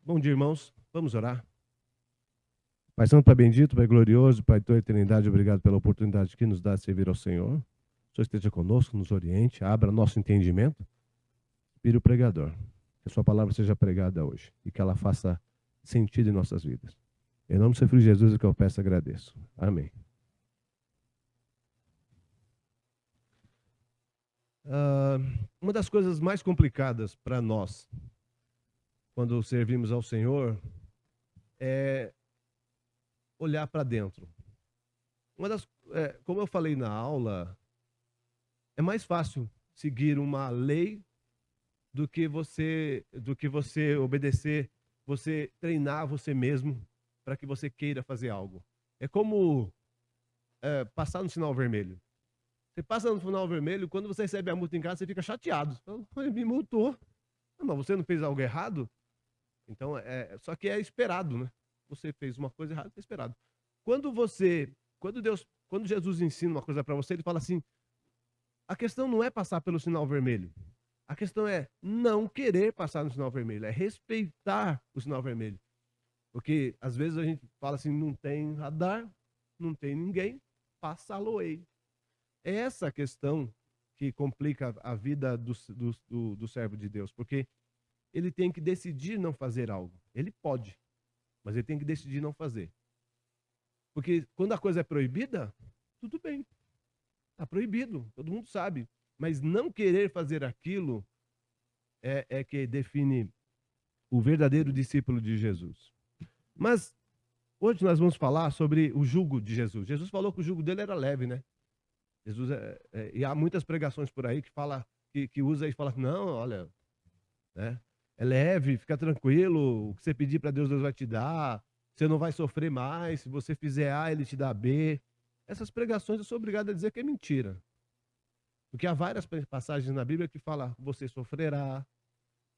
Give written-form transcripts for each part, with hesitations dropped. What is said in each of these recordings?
Bom dia, irmãos. Vamos orar. Pai Santo, Pai bendito, Pai glorioso, Pai de toda a eternidade, obrigado pela oportunidade que nos dá de servir ao Senhor. O Senhor esteja conosco, nos oriente, abra nosso entendimento. Inspire o pregador. Que a sua palavra seja pregada hoje e que ela faça sentido em nossas vidas. Em nome do Senhor Filho Jesus, é que eu peço e agradeço. Amém. Uma das coisas mais complicadas para nós, quando servimos ao Senhor, é olhar para dentro. Como eu falei na aula, é mais fácil seguir uma lei do que você obedecer, você treinar você mesmo para que você queira fazer algo. É como passar no sinal vermelho. Você passa no sinal vermelho, quando você recebe a multa em casa, você fica chateado. Ele me multou. Mas você não fez algo errado? Então, só que é esperado, né? Você fez uma coisa errada, é esperado. Quando Jesus ensina uma coisa para você, ele fala assim: a questão não é passar pelo sinal vermelho. A questão é não querer passar no sinal vermelho, é respeitar o sinal vermelho. Porque às vezes a gente fala assim: não tem radar, não tem ninguém, passa-lo-ei. É essa a questão que complica a vida do servo de Deus, porque ele tem que decidir não fazer algo. Ele pode, mas ele tem que decidir não fazer. Porque quando a coisa é proibida, tudo bem. Está proibido, todo mundo sabe. Mas não querer fazer aquilo é que define o verdadeiro discípulo de Jesus. Mas hoje nós vamos falar sobre o jugo de Jesus. Jesus falou que o jugo dele era leve, né? Jesus e há muitas pregações por aí que usa e fala: não, olha, né? É leve, fica tranquilo, o que você pedir para Deus, Deus vai te dar, você não vai sofrer mais, se você fizer A, ele te dá B. Essas pregações eu sou obrigado a dizer que é mentira. Porque há várias passagens na Bíblia que falam: você sofrerá,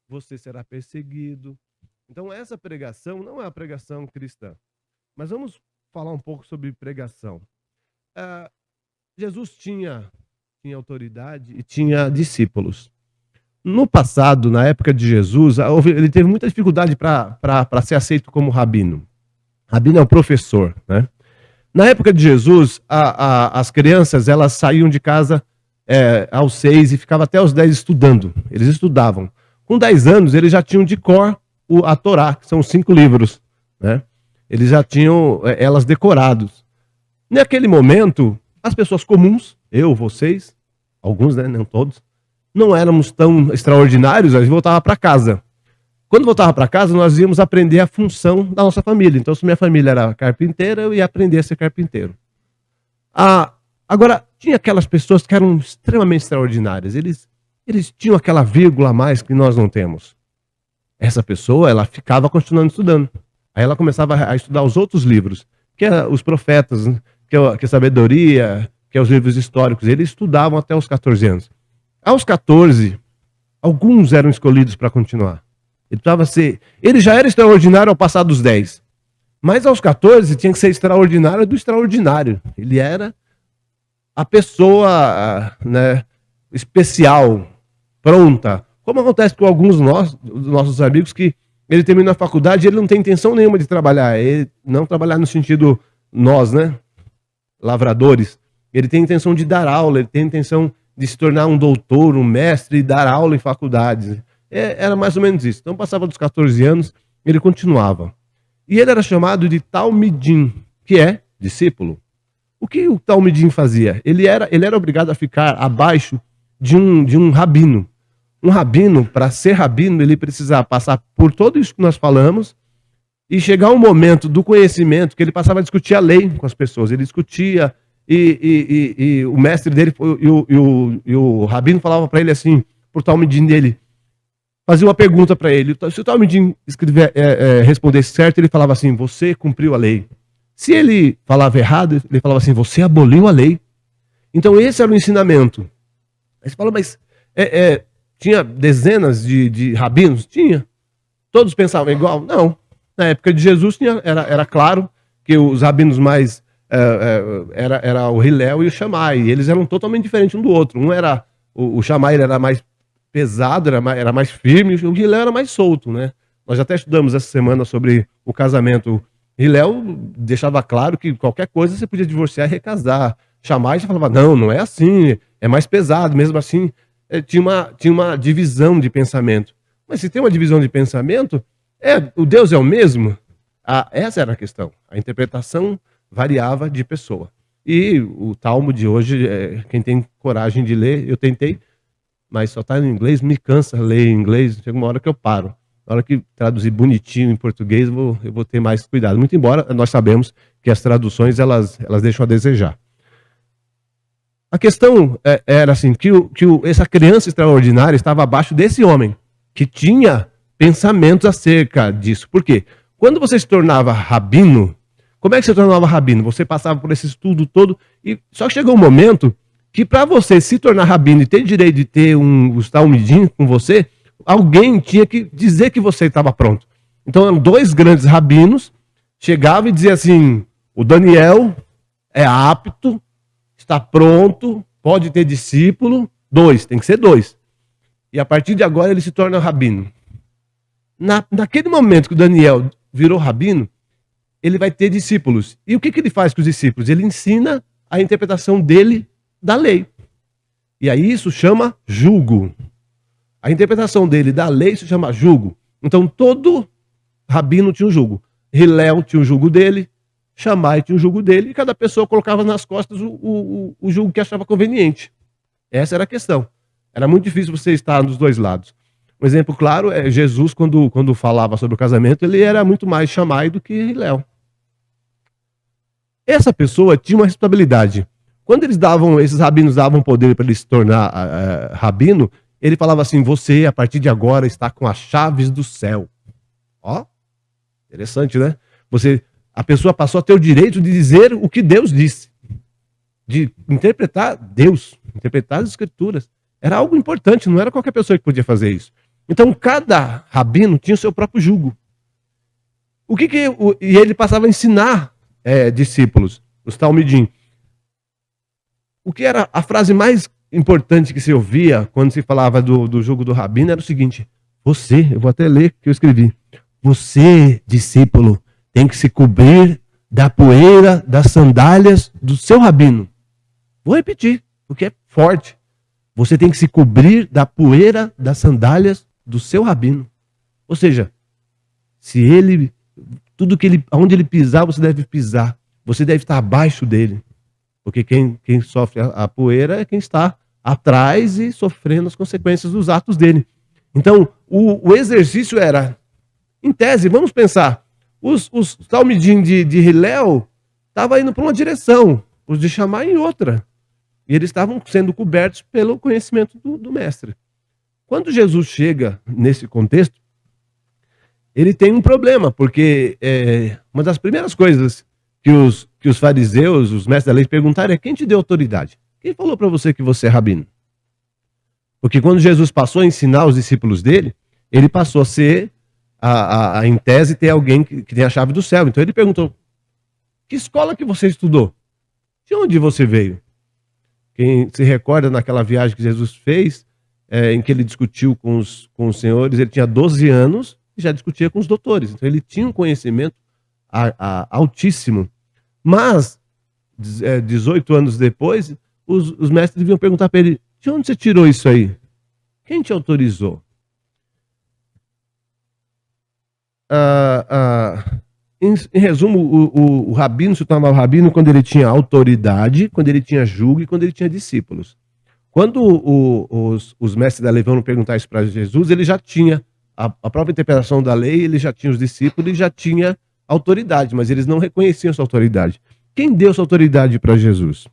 você será perseguido. Então essa pregação não é a pregação cristã. Mas vamos falar um pouco sobre pregação. Jesus tinha autoridade e tinha discípulos. No passado, na época de Jesus, ele teve muita dificuldade para ser aceito como rabino. Rabino é o professor, né? Na época de Jesus, as crianças elas saíam de casa aos 6 e ficavam até aos 10 estudando. Eles estudavam. Com 10 anos, eles já tinham de cor a Torá, que são os 5 livros, né? Eles já tinham elas decorados. Naquele momento, as pessoas comuns, eu, vocês, alguns, né, não todos, não éramos tão extraordinários, a gente voltava para casa. Quando voltava para casa, nós íamos aprender a função da nossa família. Então, se minha família era carpinteira, eu ia aprender a ser carpinteiro. Agora, tinha aquelas pessoas que eram extremamente extraordinárias. Eles tinham aquela vírgula a mais que nós não temos. Essa pessoa, ela ficava continuando estudando. Aí ela começava a estudar os outros livros, que é os profetas, que é a sabedoria, que é os livros históricos. Eles estudavam até os 14 anos. Aos 14, alguns eram escolhidos para continuar. Ele já era extraordinário ao passar dos 10. Mas aos 14 tinha que ser extraordinário do extraordinário. Ele era a pessoa, né, especial, pronta. Como acontece com alguns dos nossos amigos que ele termina a faculdade e ele não tem intenção nenhuma de trabalhar. Ele não trabalhar no sentido nós, né, lavradores. Ele tem intenção de dar aula, ele tem intenção de se tornar um doutor, um mestre e dar aula em faculdades. Era mais ou menos isso. Então passava dos 14 anos, ele continuava. E ele era chamado de Talmidim, que é discípulo. O que o Talmidim fazia? Ele era obrigado a ficar abaixo de um rabino. Um rabino, para ser rabino, ele precisava passar por tudo isso que nós falamos e chegar um momento do conhecimento que ele passava a discutir a lei com as pessoas. Ele discutia e o mestre dele e o rabino falava para ele assim, por Talmidim dele, fazia uma pergunta para ele. Se o Talmidim respondesse certo, ele falava assim: você cumpriu a lei. Se ele falava errado, ele falava assim: você aboliu a lei. Então esse era o ensinamento. Aí você fala: mas tinha dezenas de rabinos? Tinha. Todos pensavam igual? Não. Na época de Jesus era claro que os rabinos mais era o Hillel e o Shammai. E eles eram totalmente diferentes um do outro. O Shammai era mais pesado, era mais firme, o Hillel era mais solto, né? Nós até estudamos essa semana sobre o casamento. Hillel deixava claro que qualquer coisa você podia divorciar e recasar. Shammai já falava, não, não é assim, é mais pesado. Mesmo assim, tinha uma divisão de pensamento. Mas se tem uma divisão de pensamento, o Deus é o mesmo? Essa era a questão. A interpretação variava de pessoa. E o Talmud de hoje, quem tem coragem de ler, eu tentei, mas só está em inglês, me cansa ler em inglês, chega uma hora que eu paro. Na hora que traduzir bonitinho em português, eu vou ter mais cuidado. Muito embora nós sabemos que as traduções, elas deixam a desejar. A questão era assim, que essa criança extraordinária estava abaixo desse homem, que tinha pensamentos acerca disso. Por quê? Quando você se tornava rabino, como é que você tornava rabino? Você passava por esse estudo todo, e só que chegou um momento que para você se tornar rabino e ter direito de ter os talmidim com você, alguém tinha que dizer que você estava pronto. Então eram dois grandes rabinos, chegavam e diziam assim, o Daniel é apto, está pronto, pode ter discípulo, tem que ser dois. E a partir de agora ele se torna rabino. Naquele momento que o Daniel virou rabino, ele vai ter discípulos. E o que ele faz com os discípulos? Ele ensina a interpretação dele da lei. E aí isso chama jugo. A interpretação dele da lei se chama jugo. Então todo rabino tinha um jugo. Hillel tinha um jugo dele, Shammai tinha um jugo dele, e cada pessoa colocava nas costas o jugo que achava conveniente. Essa era a questão. Era muito difícil você estar dos dois lados. Um exemplo claro é Jesus, quando falava sobre o casamento, ele era muito mais Shammai do que Hillel. Essa pessoa tinha uma responsabilidade. Quando esses rabinos davam poder para ele se tornar rabino, ele falava assim, você, a partir de agora, está com as chaves do céu. Ó, interessante, né? A pessoa passou a ter o direito de dizer o que Deus disse. De interpretar Deus, interpretar as escrituras. Era algo importante, não era qualquer pessoa que podia fazer isso. Então, cada rabino tinha o seu próprio jugo. E ele passava a ensinar discípulos, os talmidim. O que era a frase mais importante que se ouvia quando se falava do jugo do rabino era o seguinte, eu vou até ler o que eu escrevi, você, discípulo, tem que se cobrir da poeira das sandálias do seu rabino. Vou repetir, porque é forte. Você tem que se cobrir da poeira das sandálias do seu rabino. Ou seja, onde ele pisar, você deve pisar. Você deve estar abaixo dele. Porque quem sofre a poeira é quem está atrás e sofrendo as consequências dos atos dele. Então, o exercício era, em tese, vamos pensar, os talmidim de Hillel estavam indo para uma direção, os de Shammai em outra. E eles estavam sendo cobertos pelo conhecimento do mestre. Quando Jesus chega nesse contexto, ele tem um problema, porque uma das primeiras coisas que os fariseus, os mestres da lei, perguntaram é quem te deu autoridade? Quem falou para você que você é rabino? Porque quando Jesus passou a ensinar os discípulos dele, ele passou a ser, em tese, ter alguém que tem a chave do céu. Então ele perguntou, que escola que você estudou? De onde você veio? Quem se recorda naquela viagem que Jesus fez, em que ele discutiu com os senhores, ele tinha 12 anos e já discutia com os doutores. Então ele tinha um conhecimento altíssimo. Mas, 18 anos depois, os mestres deviam perguntar para ele, de onde você tirou isso aí? Quem te autorizou? Em resumo, o rabino se tornava rabino quando ele tinha autoridade, quando ele tinha jugo e quando ele tinha discípulos. Quando os mestres da lei vão perguntar isso para Jesus, ele já tinha a própria interpretação da lei, ele já tinha os discípulos e já tinha autoridade, mas eles não reconheciam essa autoridade. Quem deu essa autoridade para Jesus?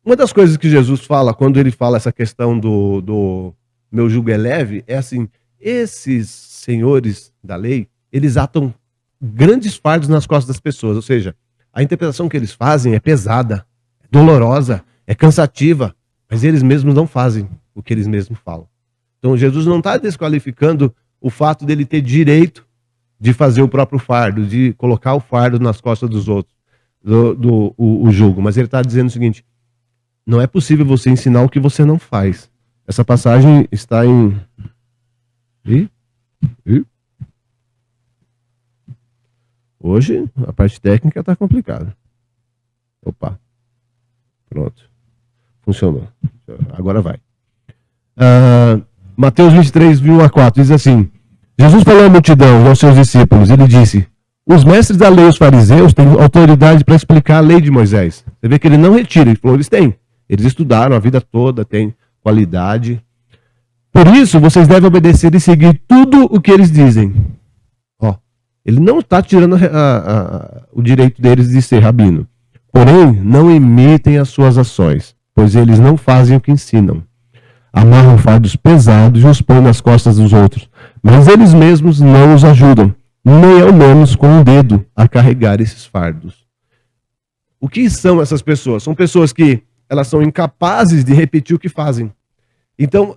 Uma das coisas que Jesus fala, quando ele fala essa questão do meu jugo é leve, é assim, esses senhores da lei, eles atam grandes fardos nas costas das pessoas, ou seja, a interpretação que eles fazem é pesada, é dolorosa, é cansativa, mas eles mesmos não fazem o que eles mesmos falam. Então Jesus não está desqualificando o fato dele ter direito de fazer o próprio fardo, de colocar o fardo nas costas dos outros, o jugo, mas ele está dizendo o seguinte, não é possível você ensinar o que você não faz. Essa passagem está em E hoje a parte técnica está complicada. Opa. Pronto. Funcionou. Agora vai. Mateus 23, 1 a 4, diz assim: Jesus falou à multidão e aos seus discípulos. Ele disse: os mestres da lei, os fariseus, têm autoridade para explicar a lei de Moisés. Você vê que ele não retira. Ele falou: eles têm. Eles estudaram a vida toda, têm qualidade. Por isso, vocês devem obedecer e seguir tudo o que eles dizem. Ó, ele não está tirando o direito deles de ser rabino. Porém, não imitem as suas ações, pois eles não fazem o que ensinam. Amarram fardos pesados e os põem nas costas dos outros, mas eles mesmos não os ajudam, nem ao menos com um dedo a carregar esses fardos. O que são essas pessoas? São pessoas que elas são incapazes de repetir o que fazem. Então,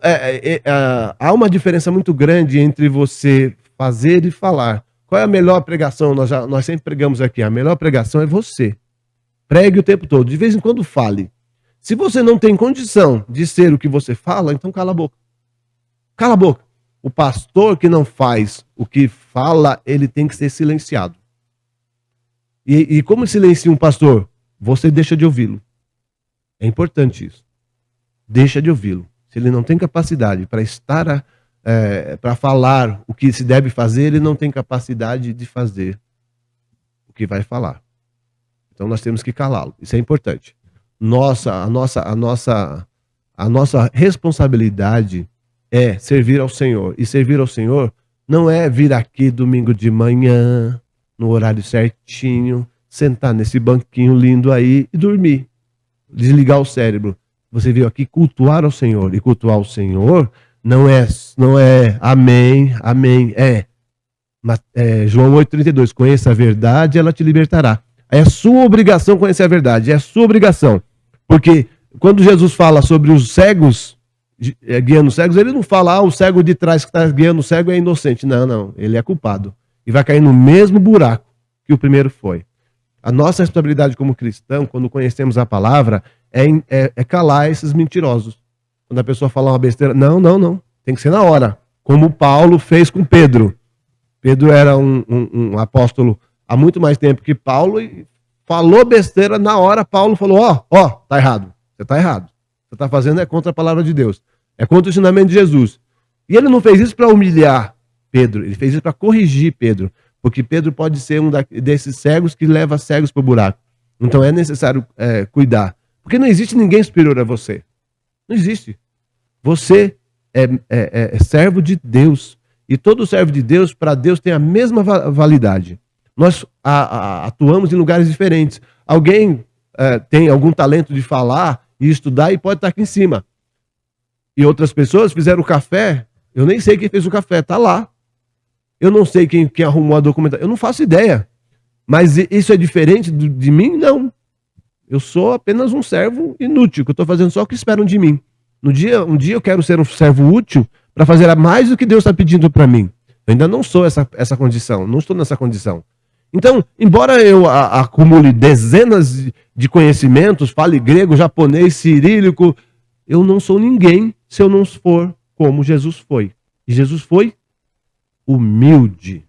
há uma diferença muito grande entre você fazer e falar. Qual é a melhor pregação? Nós sempre pregamos aqui. A melhor pregação é você. Pregue o tempo todo. De vez em quando fale. Se você não tem condição de ser o que você fala, então cala a boca. Cala a boca. O pastor que não faz o que fala, ele tem que ser silenciado. E como silencia um pastor? Você deixa de ouvi-lo. É importante isso. Deixa de ouvi-lo. Se ele não tem capacidade para estar, para falar o que se deve fazer, ele não tem capacidade de fazer o que vai falar. Então nós temos que calá-lo. Isso é importante. A nossa responsabilidade é servir ao Senhor. E servir ao Senhor não é vir aqui domingo de manhã, no horário certinho, sentar nesse banquinho lindo aí e dormir. Desligar o cérebro. Você veio aqui cultuar ao Senhor. E cultuar ao Senhor não é amém, amém. João 8,32. Conheça a verdade, ela te libertará. É sua obrigação conhecer a verdade. É sua obrigação. Porque quando Jesus fala sobre os cegos, guiando os cegos, ele não fala, o cego de trás que está guiando o cego é inocente. Não. Ele é culpado. E vai cair no mesmo buraco que o primeiro foi. A nossa responsabilidade como cristão, quando conhecemos a palavra, é calar esses mentirosos. Quando a pessoa fala uma besteira, não. Tem que ser na hora. Como Paulo fez com Pedro. Pedro era um apóstolo há muito mais tempo que Paulo e falou besteira na hora. Paulo falou, tá errado. Você tá errado. Você tá fazendo é contra a palavra de Deus. É contra o ensinamento de Jesus. E ele não fez isso para humilhar Pedro. Ele fez isso para corrigir Pedro. Porque Pedro pode ser um desses cegos que leva cegos para o buraco. Então é necessário cuidar. Porque não existe ninguém superior a você. Não existe. Você é servo de Deus. E todo servo de Deus, para Deus, tem a mesma validade. Nós atuamos em lugares diferentes. Alguém tem algum talento de falar e estudar e pode estar aqui em cima. E outras pessoas fizeram o café. Eu nem sei quem fez o café, está lá. Eu não sei quem arrumou a documentação. Eu não faço ideia. Mas isso é diferente de mim? Não. Eu sou apenas um servo inútil, que eu estou fazendo só o que esperam de mim. Um dia eu quero ser um servo útil para fazer mais do que Deus está pedindo para mim. Eu ainda não sou essa condição. Não estou nessa condição. Então, embora eu acumule dezenas de conhecimentos, fale grego, japonês, cirílico, eu não sou ninguém se eu não for como Jesus foi. E Jesus foi humilde.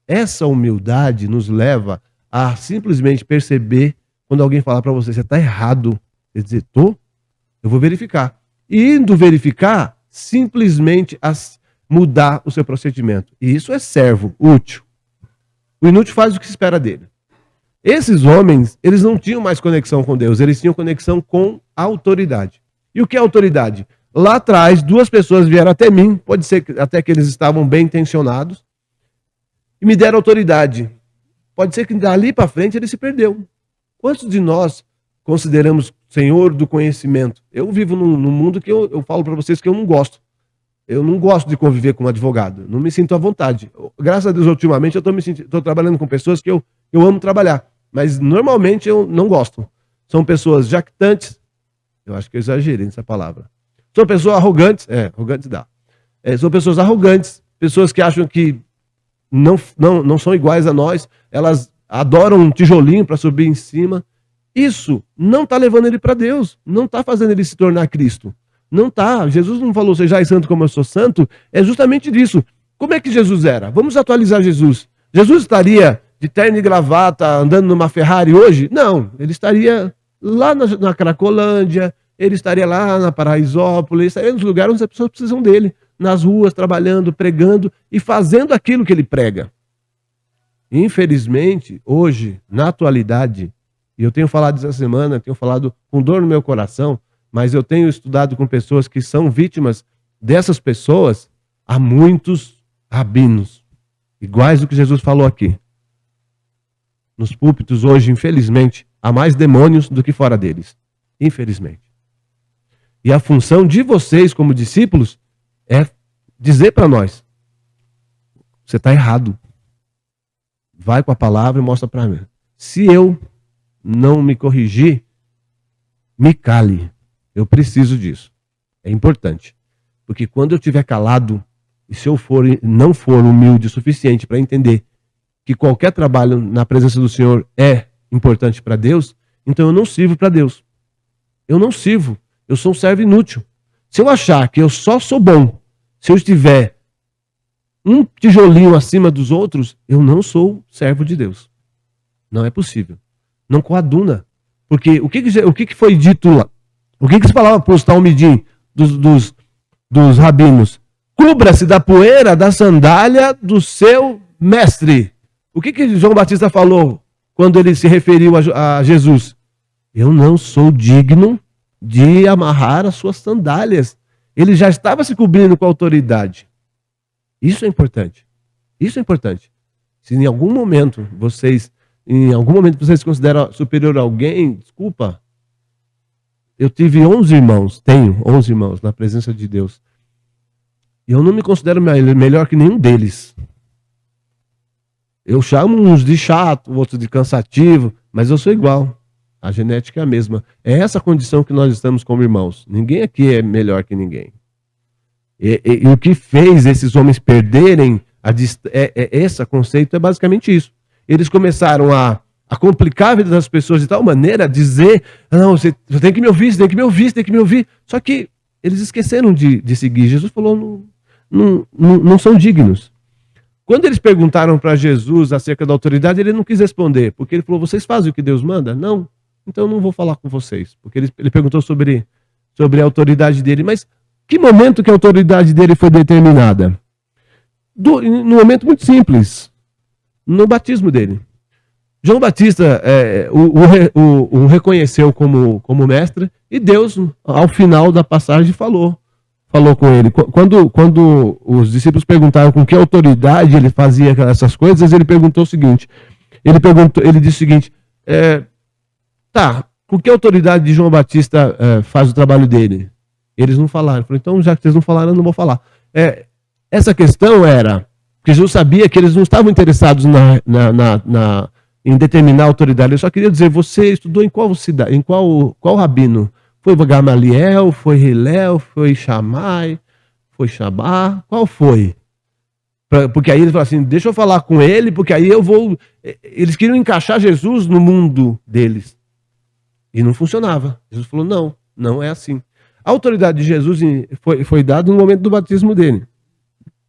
Essa humildade nos leva a simplesmente perceber quando alguém falar para você está errado. Quer dizer, eu vou verificar. E indo verificar, simplesmente mudar o seu procedimento. E isso é servo, útil. O inútil faz o que se espera dele. Esses homens, eles não tinham mais conexão com Deus, eles tinham conexão com a autoridade. E o que é autoridade? Lá atrás, duas pessoas vieram até mim, pode ser até que eles estavam bem intencionados, e me deram autoridade. Pode ser que dali para frente ele se perdeu. Quantos de nós consideramos Senhor do conhecimento? Eu vivo num mundo que eu falo para vocês que eu não gosto. Eu não gosto de conviver com um advogado. Não me sinto à vontade. Graças a Deus, ultimamente, eu estou trabalhando com pessoas que eu amo trabalhar. Mas, normalmente, eu não gosto. São pessoas jactantes. Eu acho que eu exagerei nessa palavra. São pessoas arrogantes. Arrogantes dá. São pessoas arrogantes. Pessoas que acham que não são iguais a nós. Elas adoram um tijolinho para subir em cima. Isso não está levando ele para Deus. Não está fazendo ele se tornar Cristo. Não está. Jesus não falou, sejais santo como eu sou santo. É justamente disso. Como é que Jesus era? Vamos atualizar Jesus. Jesus estaria de terno e gravata andando numa Ferrari hoje? Não, ele estaria lá na Cracolândia, ele estaria lá na Paraisópolis, ele estaria nos lugares onde as pessoas precisam dele, nas ruas, trabalhando, pregando e fazendo aquilo que ele prega. Infelizmente, hoje, na atualidade, e eu tenho falado essa semana, tenho falado com dor no meu coração, mas eu tenho estudado com pessoas que são vítimas dessas pessoas, há muitos rabinos, iguais do que Jesus falou aqui. Nos púlpitos hoje, infelizmente, há mais demônios do que fora deles. Infelizmente. E a função de vocês, como discípulos, é dizer para nós: você está errado. Vai com a palavra e mostra para mim. Se eu não me corrigir, me cale. Eu preciso disso. É importante. Porque quando eu estiver calado, e se eu não for humilde o suficiente para entender que qualquer trabalho na presença do Senhor é importante para Deus, então eu não sirvo para Deus. Eu não sirvo. Eu sou um servo inútil. Se eu achar que eu só sou bom, se eu estiver um tijolinho acima dos outros, eu não sou servo de Deus. Não é possível. Não coaduna. Porque o que foi dito lá? O que se falava para os talmidim dos rabinos? Cubra-se da poeira da sandália do seu mestre. O que João Batista falou quando ele se referiu a Jesus? Eu não sou digno de amarrar as suas sandálias. Ele já estava se cobrindo com autoridade. Isso é importante. Isso é importante. Se em algum momento vocês se consideram superior a alguém, desculpa. Eu tive 11 irmãos, tenho 11 irmãos na presença de Deus. E eu não me considero melhor que nenhum deles. Eu chamo uns de chato, outros de cansativo, mas eu sou igual. A genética é a mesma. É essa condição que nós estamos como irmãos. Ninguém aqui é melhor que ninguém. E o que fez esses homens perderem esse conceito é basicamente isso. Eles começaram a complicar a vida das pessoas de tal maneira, a dizer: não, você tem que me ouvir, você tem que me ouvir, você tem que me ouvir. Só que eles esqueceram de seguir. Jesus falou: não são dignos. Quando eles perguntaram para Jesus acerca da autoridade, ele não quis responder, porque ele falou: vocês fazem o que Deus manda? Não, então eu não vou falar com vocês. Porque ele perguntou sobre a autoridade dele. Mas que momento que a autoridade dele foi determinada? Num momento muito simples, no batismo dele. João Batista o reconheceu como mestre, e Deus, ao final da passagem, falou com ele. Quando os discípulos perguntaram com que autoridade ele fazia essas coisas, ele perguntou o seguinte: ele disse o seguinte: com que autoridade de João Batista faz o trabalho dele? Eles não falaram. Ele falou: então, já que vocês não falaram, eu não vou falar. Essa questão era porque Jesus sabia que eles não estavam interessados em determinar a autoridade. Eu só queria dizer: você estudou em qual cidade, em qual rabino? Foi Gamaliel, foi Hilel, foi Shammai, foi Shabá? Qual foi? Porque aí eles falaram assim: deixa eu falar com ele, porque aí eu vou... Eles queriam encaixar Jesus no mundo deles. E não funcionava. Jesus falou: não é assim. A autoridade de Jesus foi dada no momento do batismo dele.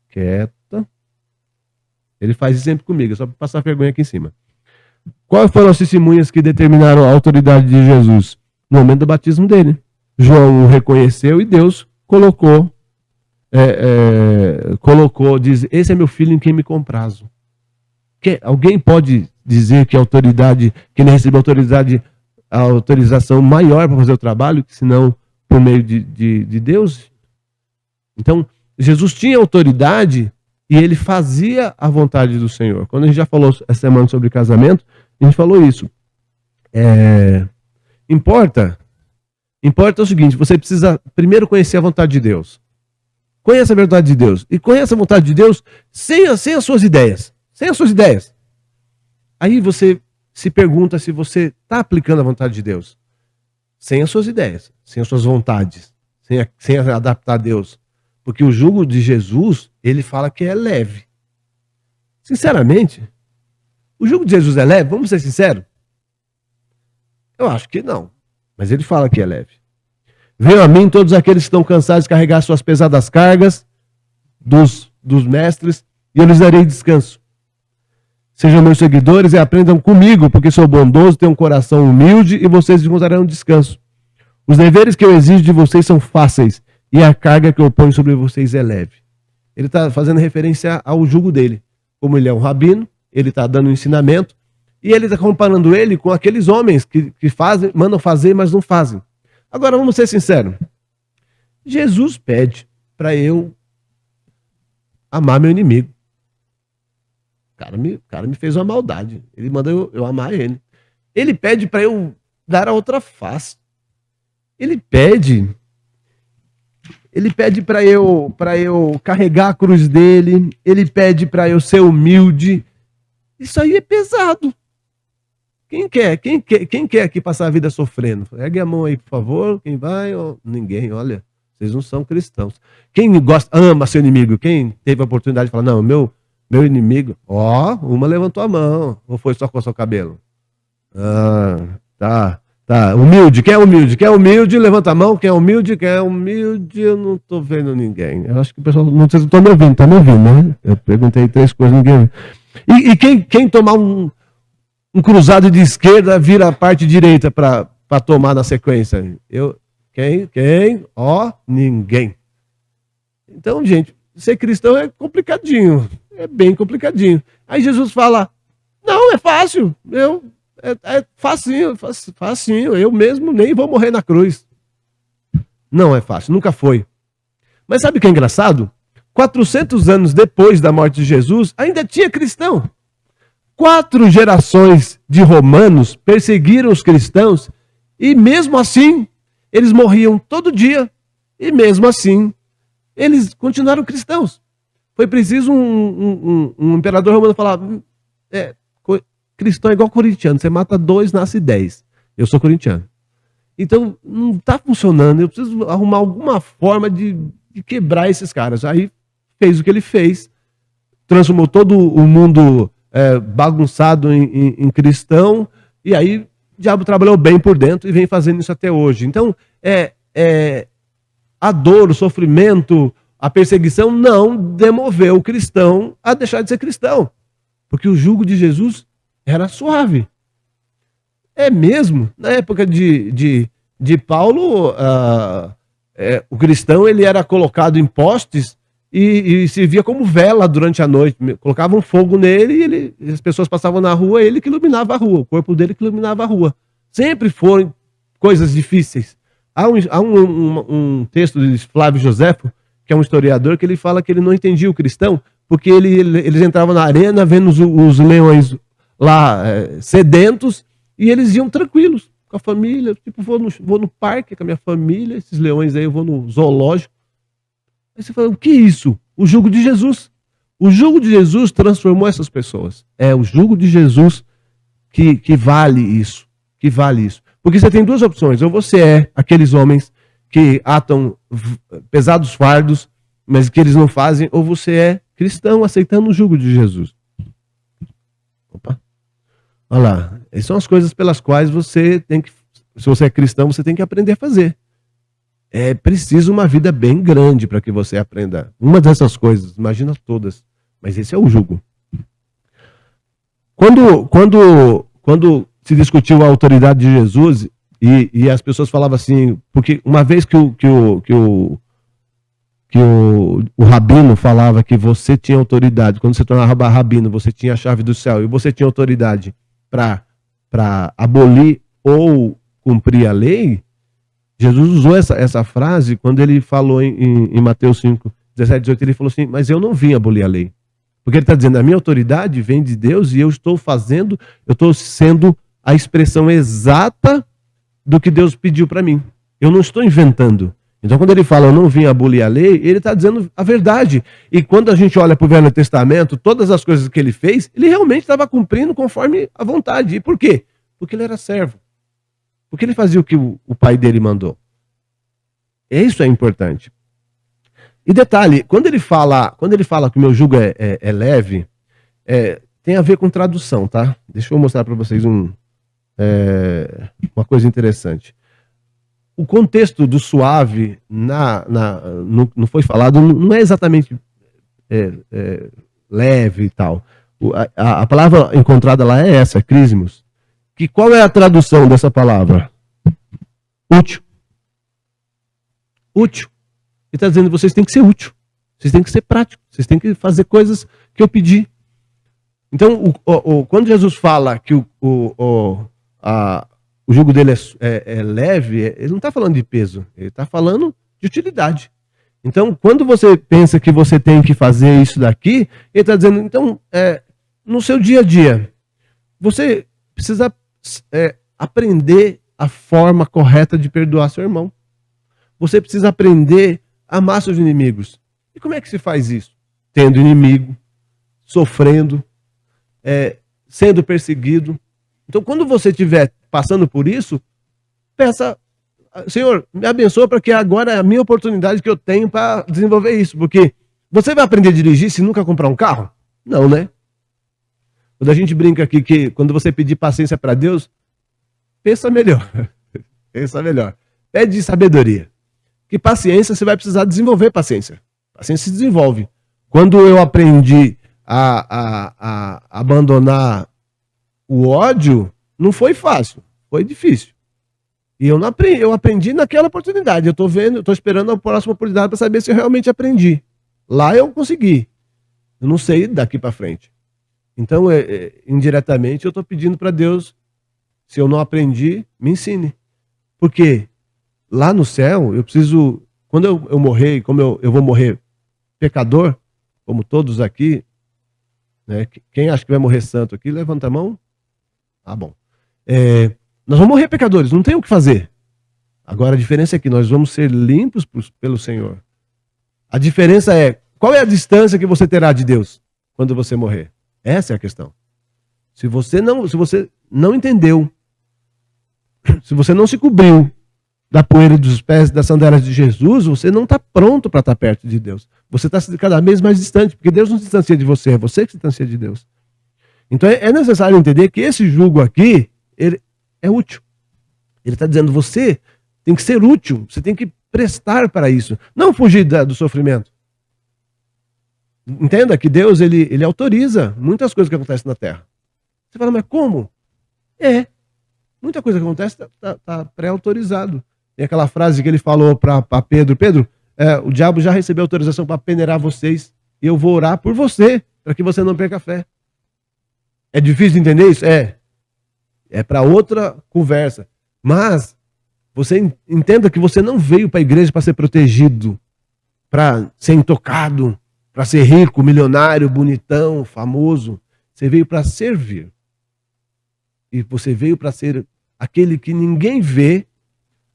Quieta. Ele faz isso sempre comigo, só para passar vergonha aqui em cima. Quais foram as testemunhas que determinaram a autoridade de Jesus? No momento do batismo dele. João o reconheceu e Deus colocou, diz: esse é meu filho em quem me comprazo. Alguém pode dizer que a autoridade, que ele recebeu a autorização maior para fazer o trabalho, senão por meio de Deus? Então, Jesus tinha autoridade e ele fazia a vontade do Senhor. Quando a gente já falou essa semana sobre casamento, a gente falou isso. Importa o seguinte: você precisa primeiro conhecer a vontade de Deus. Conheça a verdade de Deus. E conheça a vontade de Deus sem as suas ideias. Sem as suas ideias. Aí você se pergunta se você está aplicando a vontade de Deus. Sem as suas ideias, sem as suas vontades, sem adaptar a Deus. Porque o jugo de Jesus, ele fala que é leve. Sinceramente, o jugo de Jesus é leve? Vamos ser sinceros? Eu acho que não. Mas ele fala que é leve. Venham a mim todos aqueles que estão cansados de carregar suas pesadas cargas, dos dos mestres, e eu lhes darei descanso. Sejam meus seguidores e aprendam comigo, porque sou bondoso, tenho um coração humilde, e vocês encontrarão descanso. Os deveres que eu exijo de vocês são fáceis, e a carga que eu ponho sobre vocês é leve. Ele está fazendo referência ao jugo dele. Como ele é um rabino, ele está dando um ensinamento, e ele está comparando ele com aqueles homens que fazem, mandam fazer, mas não fazem. Agora, vamos ser sinceros. Jesus pede para eu amar meu inimigo. O cara me fez uma maldade. Ele manda eu amar ele. Ele pede para eu dar a outra face. Ele pede para eu carregar a cruz dele. Ele pede para eu ser humilde. Isso aí é pesado. Quem quer aqui passar a vida sofrendo? Ergue a mão aí, por favor. Quem vai? Ninguém, olha. Vocês não são cristãos. Quem ama seu inimigo? Quem teve a oportunidade de falar, não, meu inimigo, uma levantou a mão, ou foi só com o seu cabelo? Tá. Humilde, quem é humilde? Quem é humilde, levanta a mão. Quem é humilde, eu não tô vendo ninguém. Eu acho que o pessoal, não sei se estão me ouvindo, tá me ouvindo, né? Eu perguntei 3 coisas, ninguém ouviu. E quem tomar um cruzado de esquerda, vira a parte direita para tomar na sequência? Quem? Ninguém. Então, gente, ser cristão é complicadinho. É bem complicadinho. Aí Jesus fala, não, é fácil. É facinho. Eu mesmo nem vou morrer na cruz. Não é fácil, nunca foi. Mas sabe o que é engraçado? 400 anos depois da morte de Jesus, ainda tinha cristão. 4 gerações de romanos perseguiram os cristãos e mesmo assim eles morriam todo dia e mesmo assim eles continuaram cristãos. Foi preciso um imperador romano falar, cristão é igual corintiano, você mata 2, nasce 10. Eu sou corintiano. Então não está funcionando, eu preciso arrumar alguma forma de quebrar esses caras. Aí fez o que ele fez, transformou todo o mundo bagunçado em cristão, e aí o diabo trabalhou bem por dentro e vem fazendo isso até hoje. Então, a dor, o sofrimento, a perseguição não demoveu o cristão a deixar de ser cristão, porque o jugo de Jesus era suave. É mesmo, na época de Paulo, o cristão ele era colocado em postes e servia como vela durante a noite. Colocavam fogo nele e as pessoas passavam na rua, ele que iluminava a rua, o corpo dele que iluminava a rua. Sempre foram coisas difíceis. Há um texto de Flávio Joséfo, que é um historiador, que ele fala que ele não entendia o cristão, porque eles entravam na arena vendo os leões lá sedentos, e eles iam tranquilos com a família, tipo, vou no parque com a minha família, esses leões aí, eu vou no zoológico. Aí você fala, o que é isso? O jugo de Jesus. O jugo de Jesus transformou essas pessoas. É o jugo de Jesus que vale isso. Que vale isso. Porque você tem 2 opções. Ou você é aqueles homens que atam pesados fardos, mas que eles não fazem, ou você é cristão aceitando o jugo de Jesus. Opa. Olha lá. Essas são as coisas pelas quais você tem que, se você é cristão, você tem que aprender a fazer. É preciso uma vida bem grande para que você aprenda uma dessas coisas. Imagina todas. Mas esse é o jugo. Quando se discutiu a autoridade de Jesus e as pessoas falavam assim, porque uma vez que o rabino falava que você tinha autoridade, quando você tornava rabino, você tinha a chave do céu e você tinha autoridade para abolir ou cumprir a lei, Jesus usou essa frase quando ele falou em Mateus 5, 17, 18, ele falou assim, mas eu não vim abolir a lei. Porque ele está dizendo, a minha autoridade vem de Deus e eu estou sendo a expressão exata do que Deus pediu para mim. Eu não estou inventando. Então quando ele fala, eu não vim abolir a lei, ele está dizendo a verdade. E quando a gente olha para o Velho Testamento, todas as coisas que ele fez, ele realmente estava cumprindo conforme a vontade. E por quê? Porque ele era servo. Porque ele fazia o que o pai dele mandou. Isso é importante. E detalhe, quando ele fala que o meu jugo é leve, tem a ver com tradução, tá? Deixa eu mostrar para vocês uma coisa interessante. O contexto do suave não foi falado, não é exatamente leve e tal. A palavra encontrada lá é essa, crismos. Que qual é a tradução dessa palavra? Útil. Útil. Ele está dizendo, vocês têm que ser útil. Vocês têm que ser práticos. Vocês têm que fazer coisas que eu pedi. Então, quando Jesus fala que o jugo dele é leve, ele não está falando de peso. Ele está falando de utilidade. Então, quando você pensa que você tem que fazer isso daqui, ele está dizendo, então, no seu dia a dia, você precisa aprender a forma correta de perdoar seu irmão. Você precisa aprender a amar seus inimigos. E como é que se faz isso? Tendo inimigo, sofrendo, sendo perseguido. Então, quando você estiver passando por isso, peça, Senhor, me abençoa para que agora é a minha oportunidade que eu tenho para desenvolver isso. Porque você vai aprender a dirigir se nunca comprar um carro? Não, né? Quando a gente brinca aqui que quando você pedir paciência para Deus, pensa melhor. Pensa melhor. Pede sabedoria. Que paciência você vai precisar desenvolver paciência. Paciência se desenvolve. Quando eu aprendi a abandonar o ódio, não foi fácil, foi difícil. E eu aprendi naquela oportunidade. Eu estou esperando a próxima oportunidade para saber se eu realmente aprendi. Lá eu consegui. Eu não sei daqui para frente. Então, indiretamente, eu estou pedindo para Deus, se eu não aprendi, me ensine. Porque lá no céu, eu preciso, quando eu morrer, como eu vou morrer pecador, como todos aqui, né? Quem acha que vai morrer santo aqui, levanta a mão. Ah, bom. Nós vamos morrer pecadores, não tem o que fazer. Agora a diferença é que nós vamos ser limpos pelo Senhor. A diferença é, qual é a distância que você terá de Deus quando você morrer? Essa é a questão. Se você não entendeu, se você não se cobriu da poeira dos pés das sandálias de Jesus, você não está pronto para estar perto de Deus. Você está cada vez mais distante, porque Deus não se distancia de você, é você que se distancia de Deus. Então é necessário entender que esse jugo aqui, ele é útil. Ele está dizendo, você tem que ser útil, você tem que prestar para isso, não fugir do sofrimento. Entenda que Deus, ele autoriza muitas coisas que acontecem na Terra. Você fala, mas como? Muita coisa que acontece está pré-autorizado. Tem aquela frase que ele falou para Pedro, Pedro, o diabo já recebeu autorização para peneirar vocês, e eu vou orar por você, para que você não perca a fé. É difícil entender isso? É para outra conversa. Mas você entenda que você não veio para a igreja para ser protegido, para ser intocado, para ser rico, milionário, bonitão, famoso. Você veio para servir. E você veio para ser aquele que ninguém vê,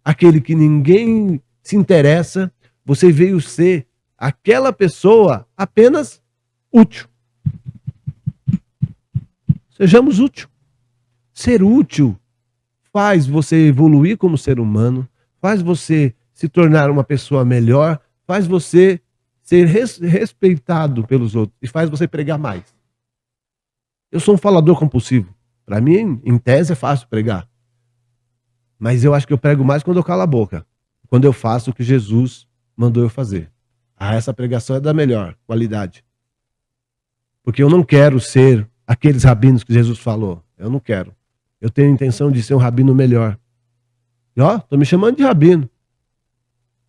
aquele que ninguém se interessa. Você veio ser aquela pessoa apenas útil. Sejamos útil. Ser útil faz você evoluir como ser humano, faz você se tornar uma pessoa melhor, faz você ser respeitado pelos outros e faz você pregar mais. Eu sou um falador compulsivo. Para mim, em tese, é fácil pregar. Mas eu acho que eu prego mais quando eu calo a boca. Quando eu faço o que Jesus mandou eu fazer. Essa pregação é da melhor qualidade. Porque eu não quero ser aqueles rabinos que Jesus falou. Eu não quero. Eu tenho a intenção de ser um rabino melhor. E estou me chamando de rabino.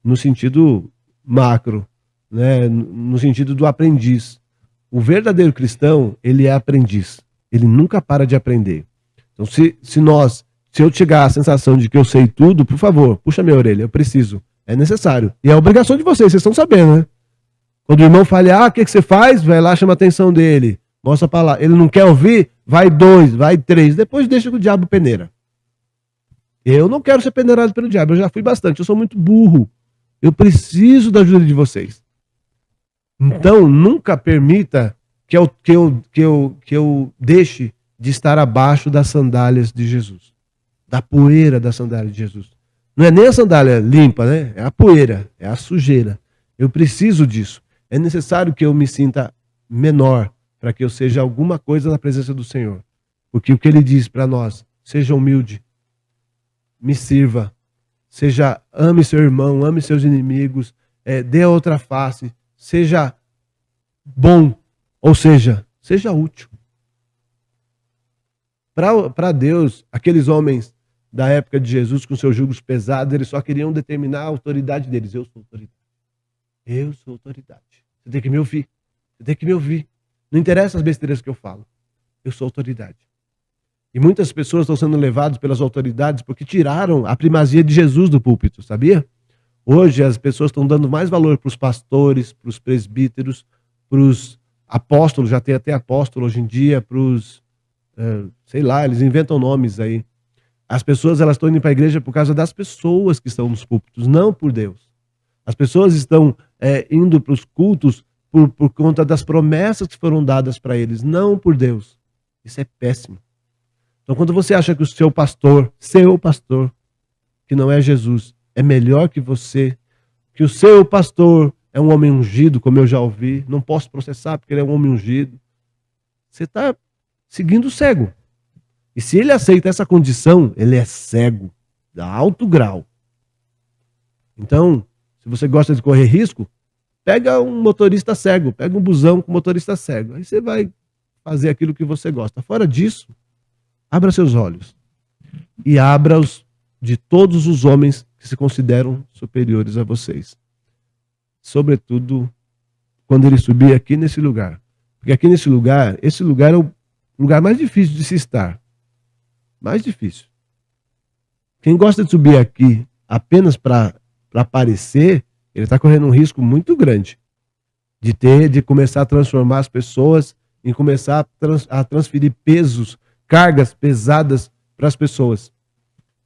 No sentido macro, né? No sentido do aprendiz. O verdadeiro cristão, ele é aprendiz. Ele nunca para de aprender. Então, se eu chegar à sensação de que eu sei tudo, por favor, puxa minha orelha, eu preciso. É necessário. E é obrigação de vocês estão sabendo, né? Quando o irmão fala, o que você faz? Vai lá, chama a atenção dele. Mostra a palavra. Ele não quer ouvir? Vai 2, vai 3. Depois deixa que o diabo peneira. Eu não quero ser peneirado pelo diabo. Eu já fui bastante. Eu sou muito burro. Eu preciso da ajuda de vocês. Então, nunca permita que eu deixe de estar abaixo das sandálias de Jesus. Da poeira da sandália de Jesus. Não é nem a sandália limpa, né? É a poeira, é a sujeira. Eu preciso disso. É necessário que eu me sinta menor para que eu seja alguma coisa na presença do Senhor. Porque o que ele diz para nós, seja humilde, me sirva, ame seu irmão, ame seus inimigos, dê a outra face, seja bom, ou seja, seja útil. Para Deus, aqueles homens da época de Jesus com seus jugos pesados, eles só queriam determinar a autoridade deles. Eu sou autoridade. Eu sou autoridade. Você tem que me ouvir. Você tem que me ouvir. Não interessa as besteiras que eu falo. Eu sou autoridade. E muitas pessoas estão sendo levadas pelas autoridades porque tiraram a primazia de Jesus do púlpito, sabia? Hoje as pessoas estão dando mais valor para os pastores, para os presbíteros, para os apóstolos, já tem até apóstolo hoje em dia, para os, sei lá, eles inventam nomes aí. As pessoas elas estão indo para a igreja por causa das pessoas que estão nos púlpitos, não por Deus. As pessoas estão indo para os cultos por conta das promessas que foram dadas para eles, não por Deus. Isso é péssimo. Então, quando você acha que o seu pastor, que não é Jesus, é melhor que você, que o seu pastor é um homem ungido, como eu já ouvi, não posso processar porque ele é um homem ungido, você está seguindo o cego. E se ele aceita essa condição, ele é cego, de alto grau. Então, se você gosta de correr risco, pega um motorista cego, pega um busão com motorista cego. Aí você vai fazer aquilo que você gosta. Fora disso, abra seus olhos e abra-os de todos os homens que se consideram superiores a vocês. Sobretudo, quando ele subir aqui nesse lugar. Porque aqui nesse lugar, esse lugar é o lugar mais difícil de se estar. Mais difícil. Quem gosta de subir aqui apenas para aparecer, ele está correndo um risco muito grande de começar a transformar as pessoas, em começar a transferir pesos, cargas pesadas para as pessoas.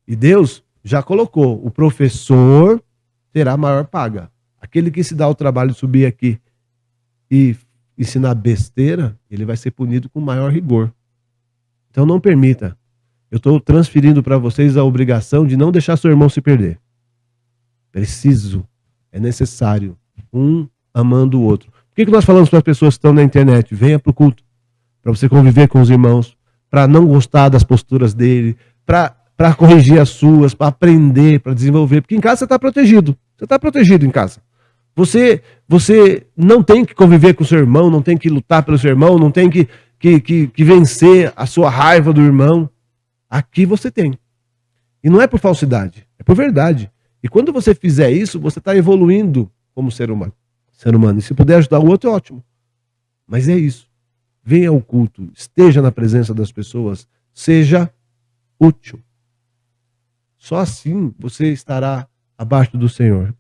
E Deus já colocou, o professor terá maior paga. Aquele que se dá o trabalho de subir aqui e ensinar besteira, ele vai ser punido com maior rigor. Então não permita. Eu estou transferindo para vocês a obrigação de não deixar seu irmão se perder. Preciso, é necessário, um amando o outro. Por que nós falamos para as pessoas que estão na internet? Venha para o culto, para você conviver com os irmãos, para não gostar das posturas dele, para corrigir as suas, para aprender, para desenvolver. Porque em casa você está protegido. Você está protegido em casa. Você não tem que conviver com o seu irmão, não tem que lutar pelo seu irmão, não tem que vencer a sua raiva do irmão. Aqui você tem. E não é por falsidade, é por verdade. E quando você fizer isso, você está evoluindo como ser humano. E se puder ajudar o outro, é ótimo. Mas é isso. Venha ao culto, esteja na presença das pessoas, seja útil. Só assim você estará abaixo do Senhor.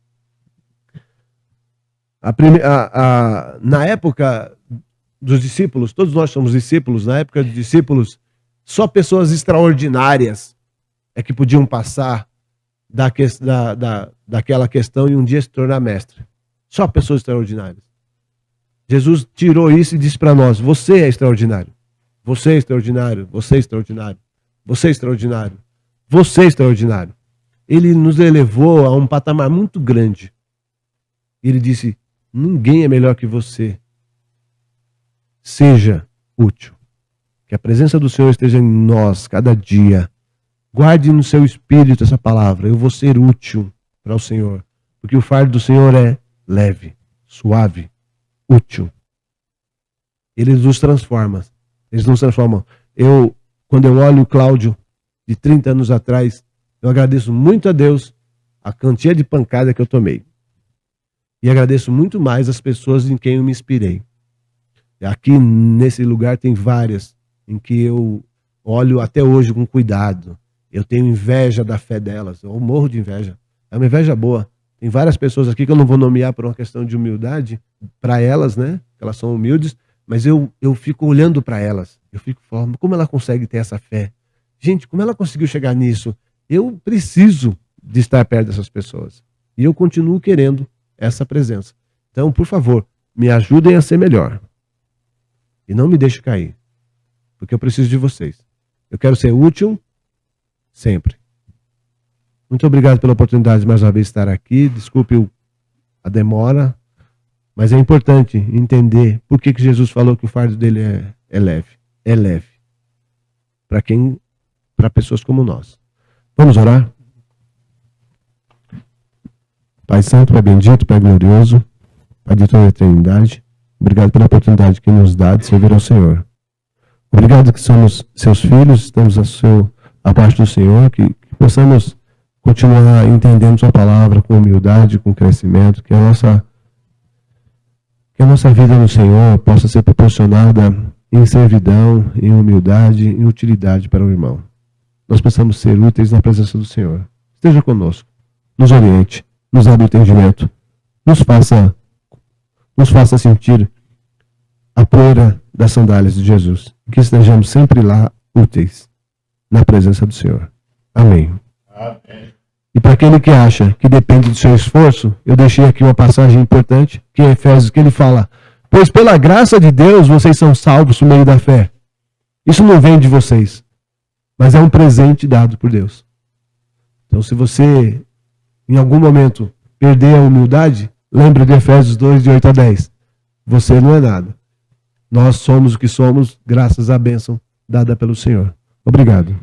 Na época dos discípulos, todos nós somos discípulos, na época dos discípulos, só pessoas extraordinárias é que podiam passar daquela questão e um dia se tornar mestre. Só pessoas extraordinárias. Jesus tirou isso e disse para nós: você é extraordinário. Você é extraordinário. Você é extraordinário. Você é extraordinário. Você é extraordinário. Ele nos elevou a um patamar muito grande. Ele disse: ninguém é melhor que você. Seja útil. Que a presença do Senhor esteja em nós cada dia. Guarde no seu espírito essa palavra. Eu vou ser útil para o Senhor. Porque o fardo do Senhor é leve, suave, útil. Ele nos transforma. Eles nos transformam. Quando eu olho o Cláudio de 30 anos atrás, eu agradeço muito a Deus a quantia de pancada que eu tomei. E agradeço muito mais as pessoas em quem eu me inspirei. Aqui nesse lugar tem várias em que eu olho até hoje com cuidado. Eu tenho inveja da fé delas. Eu morro de inveja. É uma inveja boa. Tem várias pessoas aqui que eu não vou nomear por uma questão de humildade para elas, né? Elas são humildes, mas eu fico olhando para elas. Eu fico falando, como ela consegue ter essa fé? Gente, como ela conseguiu chegar nisso? Eu preciso de estar perto dessas pessoas. E eu continuo querendo essa presença. Então, por favor, me ajudem a ser melhor. E não me deixe cair. Porque eu preciso de vocês. Eu quero ser útil sempre. Muito obrigado pela oportunidade de mais uma vez estar aqui. Desculpe a demora, mas é importante entender por que Jesus falou que o fardo dele é leve. É leve. Para pessoas como nós. Vamos orar? Pai Santo, Pai Bendito, Pai Glorioso, Pai de toda a eternidade, Obrigado pela oportunidade que nos dá de servir ao Senhor. Obrigado que somos seus filhos, estamos a parte do Senhor, que possamos continuar entendendo sua palavra com humildade, com crescimento, que a nossa vida no Senhor possa ser proporcionada em servidão, em humildade, em utilidade para o irmão. Nós possamos ser úteis na presença do Senhor. Esteja conosco, nos oriente, nos abra o entendimento, nos faça sentir a poeira das sandálias de Jesus. Que estejamos sempre lá, úteis, na presença do Senhor. Amém. Amém. E para aquele que acha que depende do seu esforço, eu deixei aqui uma passagem importante, que é Efésios, que ele fala: pois pela graça de Deus vocês são salvos por meio da fé. Isso não vem de vocês, mas é um presente dado por Deus. Então, se você, em algum momento, perder a humildade, lembre de Efésios 2, de 8 a 10. Você não é nada. Nós somos o que somos graças à bênção dada pelo Senhor. Obrigado.